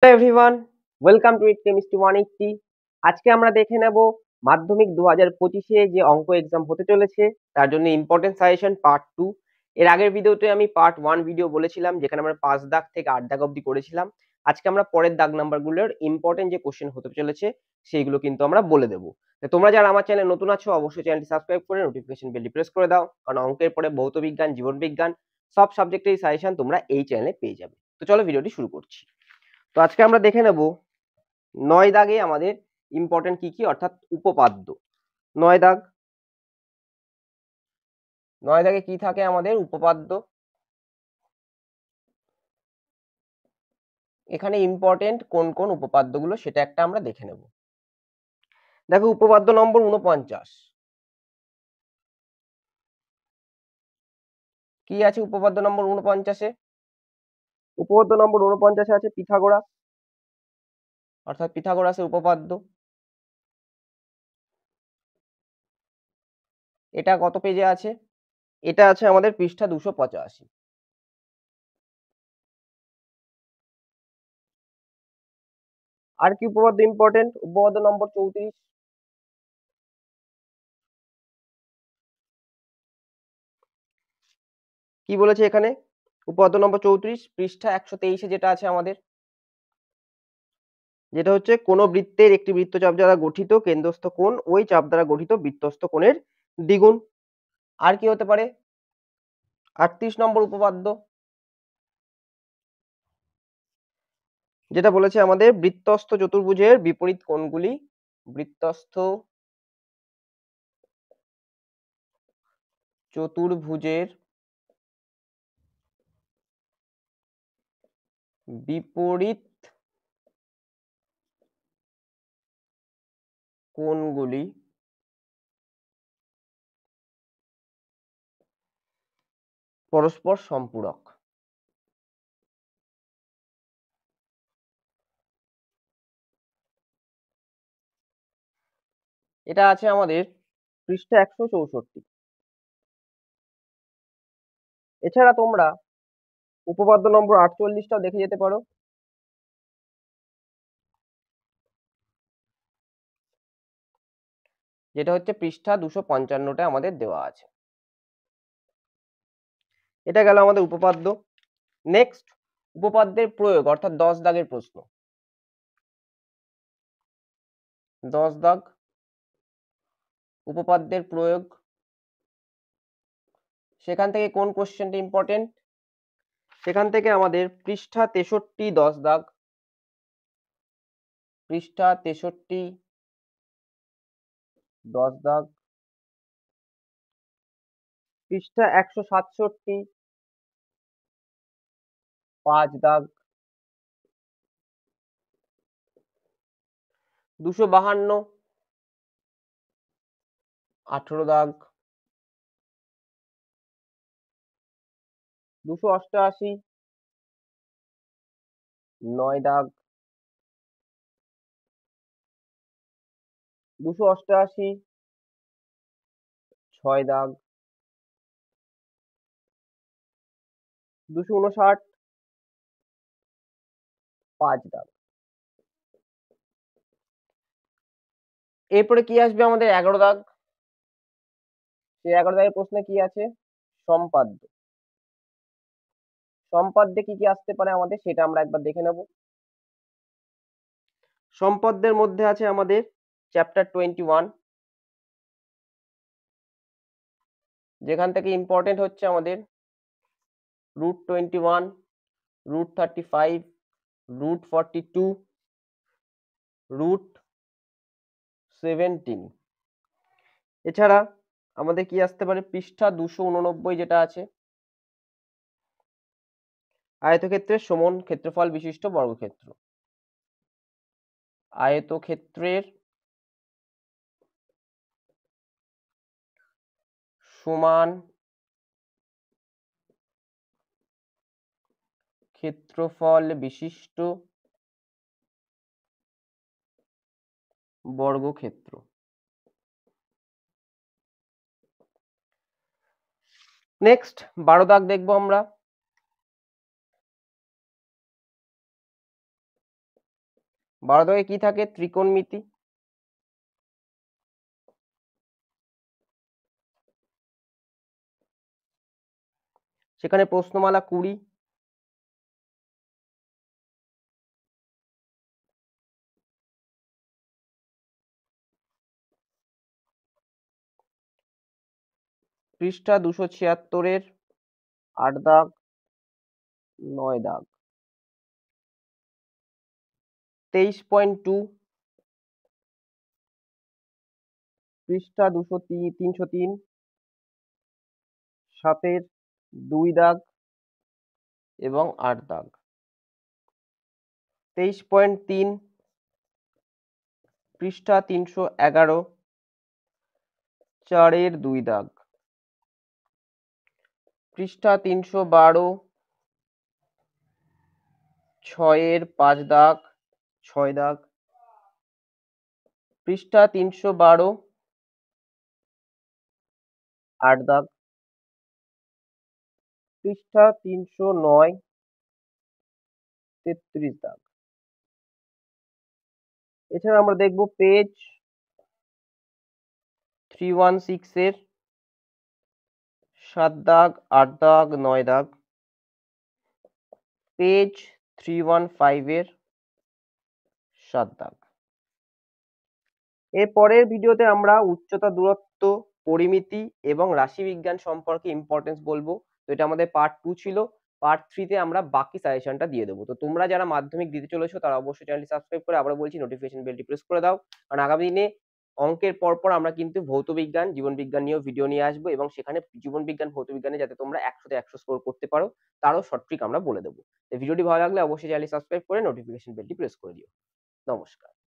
Hello everyone, welcome to it chemistry 180। আজকে আমরা দেখে নেব মাধ্যমিক 2025 যে অঙ্ক এক্সাম হতে চলেছে তার জন্য ইম্পর্টেন্ট সাজেশন পার্ট 2। এর আগের ভিডিওতে আমি পার্ট 1 ভিডিও বলেছিলাম যেখানে আমরা 5 দাগ থেকে 8 দাগ অবধি করেছিলাম। আজকে আমরা পরের দাগ নাম্বারগুলোর ইম্পর্টেন্ট যে কোশ্চেন হতে চলেছে সেইগুলো কিন্তু আমরা বলে দেব। তোমরা যারা আমার চ্যানেলে নতুন আছো অবশ্যই চ্যানেলটি সাবস্ক্রাইব করে নোটিফিকেশন বেলটি প্রেস করে দাও, কারণ অঙ্কের পরে ভৌত বিজ্ঞান, জীবন বিজ্ঞান সব সাবজেক্টেরই সাজেশন তোমরা এই চ্যানেলে পেয়ে যাবে। তো চলো ভিডিওটি শুরু করছি। তো আজকে আমরা দেখে নেব 9 দাগে আমাদের ইম্পর্টেন্ট কি কি, অর্থাৎ উপপাদ্য। 9 দাগ, 9 দাগে কি থাকে আমাদের উপপাদ্য। এখানে ইম্পর্টেন্ট কোন কোন উপপাদ্যগুলো সেটা একটা আমরা দেখে নেব। দেখো উপপাদ্য নম্বর 49 কি আছে। উপপাদ্য নম্বর 49-এ উপপাদ্য নম্বর 49-এ আছে পিথাগোরাস, অর্থাৎ পিথাগোরাসের উপপাদ্য। এটা কত পেজে আছে? এটা আছে আমাদের পৃষ্ঠা 285। আর কি উপপাদ্য ইম্পর্টেন্ট? উপপাদ্য নম্বর 34 কি বলেছে এখানে? উপপাদ্য নম্বর 34 পৃষ্ঠা 123-এ যেটা আছে আমাদের, যেটা হচ্ছে কোন বৃত্তের একটি বৃত্তচাপ দ্বারা গঠিত কেন্দ্রস্থ কোণ ওই চাপ দ্বারা গঠিত বৃত্তস্থ কোণের দ্বিগুণ। আর কি হতে পারে? 38 নম্বর উপপাদ্য, যেটা বলেছে আমাদের বৃত্তস্থ চতুর্ভুজের বিপরীত কোণগুলি, বৃত্তস্থ চতুর্ভুজের বিপরীত কোণগুলি পরস্পর সম্পূরক। এটা আছে আমাদের পৃষ্ঠা 164। এছাড়া তোমরা উপপাদ্য নম্বর 48টাও দেখে যেতে পারো, যেটা হচ্ছে পৃষ্ঠা 255-টা আমাদের দেওয়া আছে। এটা গেল আমাদের উপপাদ্য। নেক্সট উপপাদ্যের প্রয়োগ, অর্থাৎ 10 দাগের প্রশ্ন। 10 দাগ উপপাদ্যের প্রয়োগ, সেখান থেকে কোন কোশ্চেনটা ইম্পর্টেন্ট? সেখান থেকে আমাদের পৃষ্ঠা 63 10 দাগ, পৃষ্ঠা 63 10 দাগ, পৃষ্ঠা 167 5 দাগ, 252 18 দাগ, 288 9 দাগ, 288 6 দাগ, 259 5 দাগ। এরপরে কি আসবে আমাদের 11 দাগ। সেই 11 দাগের প্রশ্নে কি আছে? সম্পাদ্য। সম্পাদ্যে কি কি আসতে পারে আমাদের সেটা আমরা একবার দেখে নেব। সম্পাদ্যের মধ্যে আছে আমাদের চ্যাপ্টার 21, যেখান থেকে ইম্পর্টেন্ট হচ্ছে আমাদের √21, √35, √42, √17। এছাড়া আমাদের কি আসতে পারে? পৃষ্ঠা 289 যেটা আছে, আয়তক্ষেত্রের সমান ক্ষেত্রফল বিশিষ্ট বর্গক্ষেত্র। আয়তক্ষেত্রের সমান ক্ষেত্রফল বিশিষ্ট বর্গক্ষেত্র। নেক্সট 12 দাগ দেখবো আমরা। 12 দাগে কি থাকে? ত্রিকোণমিতি। সেখানে প্রশ্নমালা 20। পৃষ্ঠা 276 8 দাগ 9 দাগ। 23.2 পৃষ্ঠা 303 7 2 দাগ এবং 8 দাগ। 23.3 পৃষ্ঠা 311 4 2 দাগ। পৃষ্ঠা 312 6 5 দাগ 6 দাগ। পৃষ্ঠা 312 8 দাগ। পৃষ্ঠা 309 33 দাগ। এছাড়া আমরা দেখব পেজ 316 এর 7 দাগ 8 দাগ 9 দাগ। পেজ 315 এর 7 দাগ। এর পরের ভিডিওতে আমরা উচ্চতা, দূরত্ব, পরিমিতি এবং রাশিবিজ্ঞান সম্পর্কে ইম্পর্টেন্স বলবো। তো এটা আমাদের পার্ট 2 ছিল। পার্ট 3 তে আমরা বাকি সাজেশনটা দিয়ে দেবো। তো তোমরা যারা মাধ্যমিক দিতে চলেছো তারা অবশ্যই চ্যানেলটি সাবস্ক্রাইব করে, আবারও বলছি, নোটিফিকেশন বেলটি প্রেস করে দাও। কারণ আগামী দিনে অঙ্কের পর আমরা কিন্তু ভৌতবিজ্ঞান, জীবনবিজ্ঞান নিয়েও ভিডিও নিয়ে আসবো এবং সেখানে জীবনবিজ্ঞান, ভৌতবিজ্ঞানে যাতে তোমরা 100 তে 100 স্কোর করতে পারো তারও শর্ট ট্রিক আমরা বলে দেবো। তো ভিডিওটি ভালো লাগলে অবশ্যই চ্যানেলটি সাবস্ক্রাইব করে নোটিফিকেশন বেলটি প্রেস করে দিও। নমস্কার।